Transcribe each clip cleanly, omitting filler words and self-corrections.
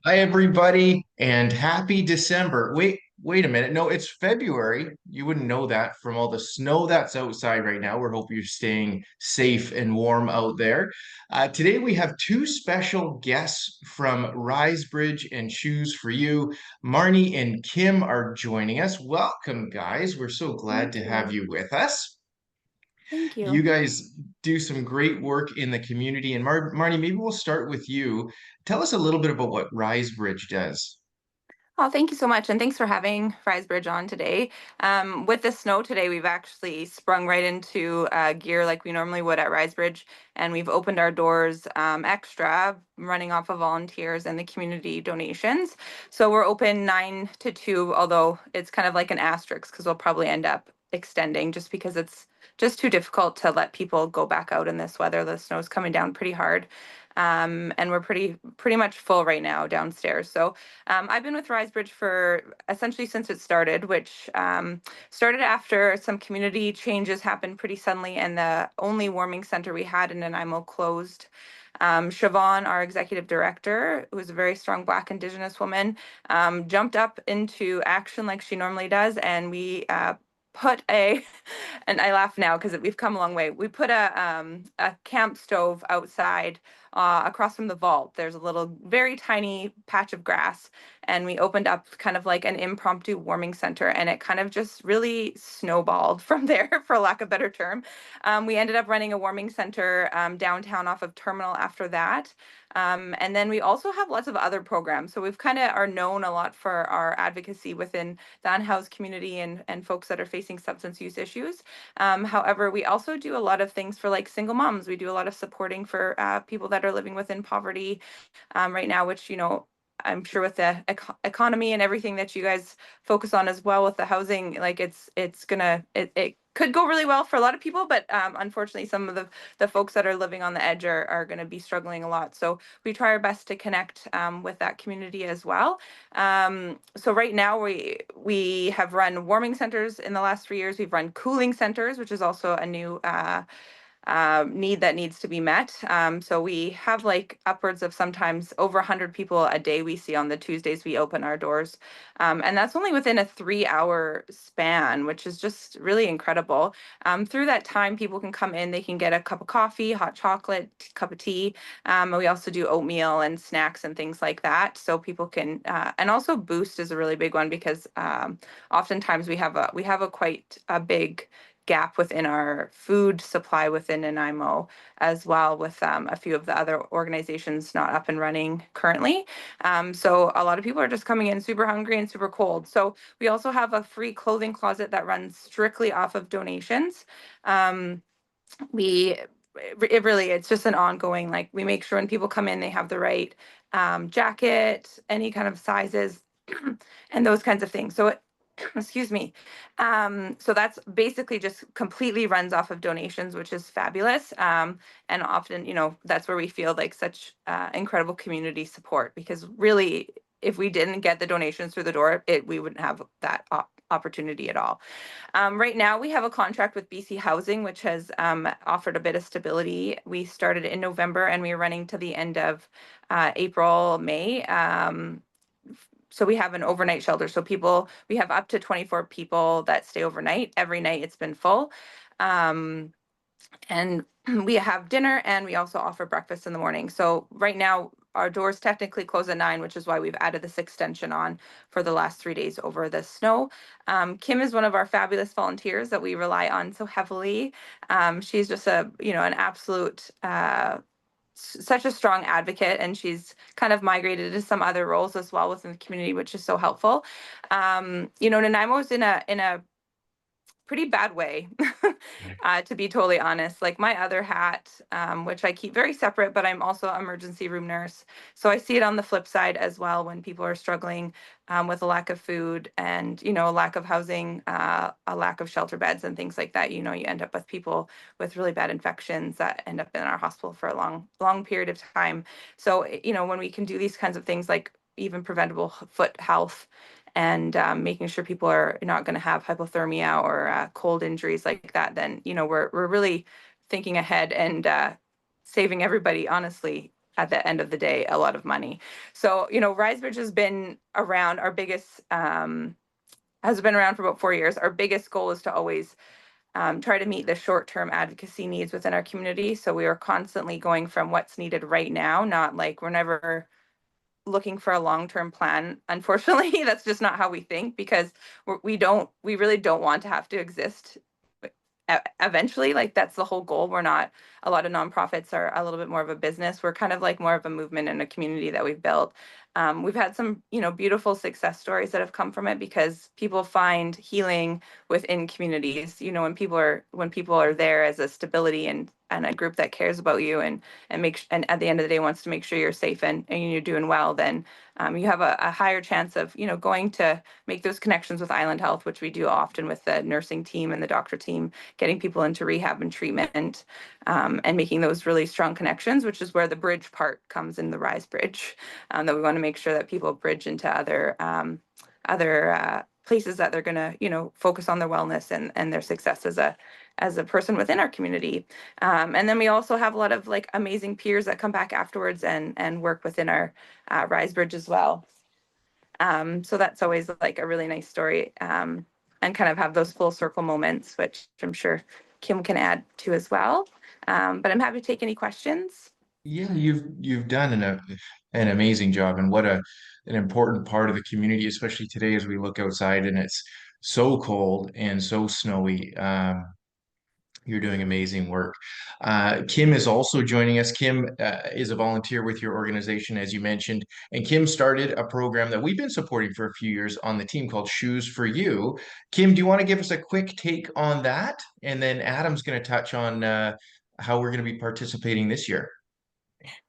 Hi, everybody, and happy December. Wait a minute. No, it's February. You wouldn't know that from all the snow that's outside right now. We're hoping you're staying safe and warm out there. Today, we have two special guests from Risebridge and Shoes for You. Marnie and Kim are joining us. Welcome, guys. We're so glad Thank to have you. you with us. Thank You you. guys do some great work in the community. And Marnie, maybe we'll start with you. Tell us a little bit about what Risebridge does. Oh, thank you so much. And thanks for having Fry's Bridge on today. With the snow today, we've actually sprung right into gear like we normally would at Rise Bridge. And we've opened our doors extra, running off of volunteers and the community donations. So we're open 9 to 2, although it's kind of like an asterisk because we'll probably end up extending just because it's just too difficult to let people go back out in this weather. The snow's coming down pretty hard. And we're pretty much full right now downstairs. So I've been with Risebridge for essentially since it started, which started after some community changes happened pretty suddenly, and the only warming center we had in Nanaimo closed. Siobhan, our executive director, who is a very strong Black Indigenous woman, jumped up into action like she normally does, and we put a, and I laugh now because we've come a long way. We put a camp stove outside across from the vault. There's a little, very tiny patch of grass, and we opened up kind of like an impromptu warming center, and it kind of just really snowballed from there, for lack of a better term. We ended up running a warming center downtown off of Terminal after that. And then we also have lots of other programs. So we've kind of are known a lot for our advocacy within the unhoused community and folks that are facing substance use issues. However, we also do a lot of things for like single moms. We do a lot of supporting for people that are living within poverty right now, which, I'm sure with the economy and everything that you guys focus on as well with the housing, like it could go really well for a lot of people, but unfortunately, some of the folks that are living on the edge are going to be struggling a lot. So we try our best to connect with that community as well. So right now we have run warming centers in the last 3 years. We've run cooling centers, which is also a new need that needs to be met. So we have like upwards of sometimes over 100 people a day we see on the Tuesdays we open our doors. And that's only within a 3 hour span, which is just really incredible. Through that time, people can come in, they can get a cup of coffee, hot chocolate, cup of tea. And we also do oatmeal and snacks and things like that. So people can, and also Boost is a really big one because oftentimes we have a quite a big gap within our food supply within Nanaimo as well, with a few of the other organizations not up and running currently. So a lot of people are just coming in super hungry and super cold. So we also have a free clothing closet that runs strictly off of donations. Um, we it really it's just an ongoing, like, we make sure when people come in they have the right jacket, any kind of sizes, and those kinds of things. So it, excuse me. So that's basically just completely runs off of donations, which is fabulous. And often, that's where we feel like such incredible community support, because really, if we didn't get the donations through the door, we wouldn't have that opportunity at all. Right now, we have a contract with BC Housing, which has offered a bit of stability. We started in November and we are running to the end of April, May. So we have an overnight shelter. So we have up to 24 people that stay overnight. Every night it's been full. Um, and we have dinner and we also offer breakfast in the morning. So right now our doors technically close at 9, which is why we've added this extension on for the last 3 days over the snow. Kim is one of our fabulous volunteers that we rely on so heavily. She's just an absolute such a strong advocate, and she's kind of migrated to some other roles as well within the community, which is so helpful. Nanaimo is in a pretty bad way, to be totally honest. Like, my other hat, which I keep very separate, but I'm also emergency room nurse. So I see it on the flip side as well when people are struggling with a lack of food and, a lack of housing, a lack of shelter beds and things like that. You end up with people with really bad infections that end up in our hospital for a long, long period of time. So, when we can do these kinds of things, like even preventable foot health, and making sure people are not going to have hypothermia or cold injuries like that, then we're really thinking ahead and saving everybody, honestly. at the end of the day a lot of money. So, you know, Risebridge has been around. Our biggest has been around for about 4 years. Our biggest goal is to always try to meet the short-term advocacy needs within our community. So we are constantly going from what's needed right now, not like we're never looking for a long-term plan. Unfortunately, that's just not how we think, because we really don't want to have to exist eventually. Like, that's the whole goal. We're not, a lot of nonprofits are a little bit more of a business. We're kind of like more of a movement and a community that we've built. We've had some, you know, beautiful success stories that have come from it, because people find healing within communities. You know, when people are there as a stability and a group that cares about you, and at the end of the day wants to make sure you're safe and you're doing well, then you have a higher chance of, you know, going to make those connections with Island Health, which we do often with the nursing team and the doctor team, getting people into rehab and treatment, and making those really strong connections, which is where the bridge part comes in, the Rise Bridge, that we want to make sure that people bridge into other places that they're going to, you know, focus on their wellness and their success as a person within our community. And then we also have a lot of like amazing peers that come back afterwards and work within our Rise Bridge as well. So that's always like a really nice story, and kind of have those full circle moments, which I'm sure Kim can add to as well. But I'm happy to take any questions. Yeah, you've done an amazing job, and what an important part of the community, especially today as we look outside and it's so cold and so snowy. You're doing amazing work. Kim is also joining us. Kim is a volunteer with your organization, as you mentioned, and Kim started a program that we've been supporting for a few years on the team called Shoes for You. Kim, do you want to give us a quick take on that? And then Adam's going to touch on how we're going to be participating this year.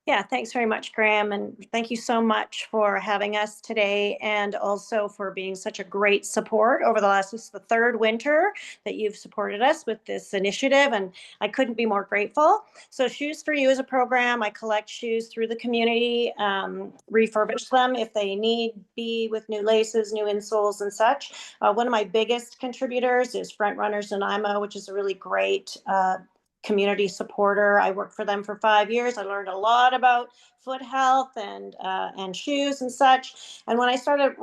Yeah, thanks very much, Graham. And thank you so much for having us today, and also for being such a great support over the last, this is the third winter that you've supported us with this initiative. And I couldn't be more grateful. So Shoes for You is a program. I collect shoes through the community, refurbish them if they need be, with new laces, new insoles and such. One of my biggest contributors is Front Runners Nanaimo, which is a really great community supporter. I worked for them for 5 years. I learned a lot about foot health and shoes and such. And when I started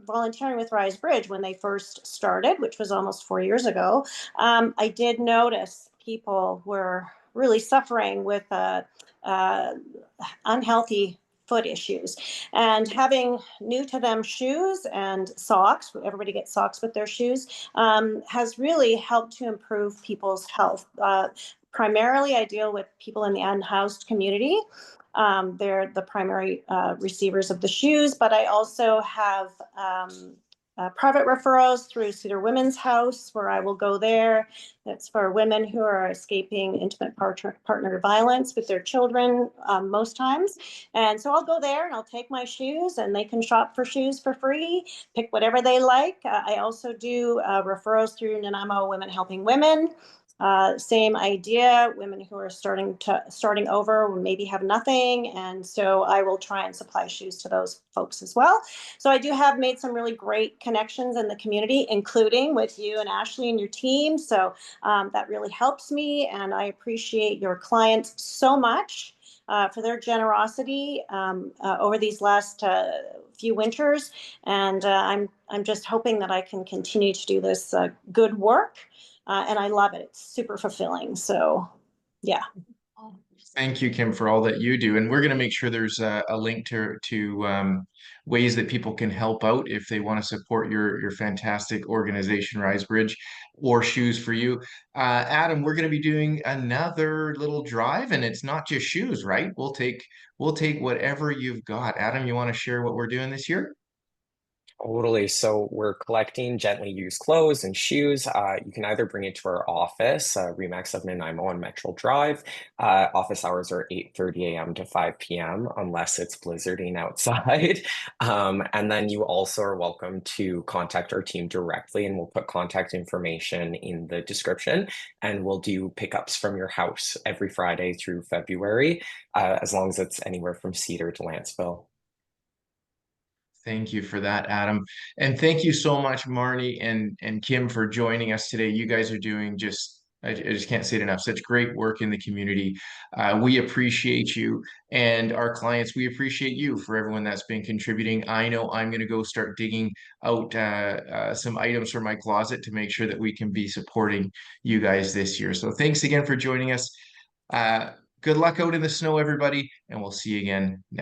volunteering with Rise Bridge, when they first started, which was almost 4 years ago, I did notice people were really suffering with unhealthy foot issues, and having new to them shoes and socks, everybody gets socks with their shoes, has really helped to improve people's health. Primarily, I deal with people in the unhoused community. They're the primary receivers of the shoes, but I also have private referrals through Cedar Women's House, where I will go there. That's for women who are escaping intimate partner violence with their children, most times. And so I'll go there and I'll take my shoes, and they can shop for shoes for free, pick whatever they like. I also do referrals through Nanaimo Women Helping Women. Same idea, women who are starting over, maybe have nothing, and so I will try and supply shoes to those folks as well. So I do have made some really great connections in the community, including with you and Ashley and your team. So that really helps me, and I appreciate your clients so much for their generosity over these last few winters. And I'm just hoping that I can continue to do this good work. And I love it. It's super fulfilling. So, yeah. Thank you, Kim, for all that you do. And we're going to make sure there's a link to ways that people can help out if they want to support your fantastic organization, Rise Bridge, or Shoes for You. Adam, we're going to be doing another little drive, and it's not just shoes, right? We'll take whatever you've got. Adam, you want to share what we're doing this year? Totally. So we're collecting gently used clothes and shoes. You can either bring it to our office, Remax of Nanaimo on Metro Drive. Office hours are 8:30 a.m. to 5 p.m. unless it's blizzarding outside. And then you also are welcome to contact our team directly, and we'll put contact information in the description. And we'll do pickups from your house every Friday through February, as long as it's anywhere from Cedar to Lanceville. Thank you for that, Adam. And thank you so much, Marnie and Kim, for joining us today. You guys are doing just I just can't say it enough. Such great work in the community. We appreciate you and our clients. We appreciate you for everyone that's been contributing. I know I'm going to go start digging out some items from my closet to make sure that we can be supporting you guys this year. So thanks again for joining us. Uh, Good luck out in the snow, everybody, and we'll see you again next.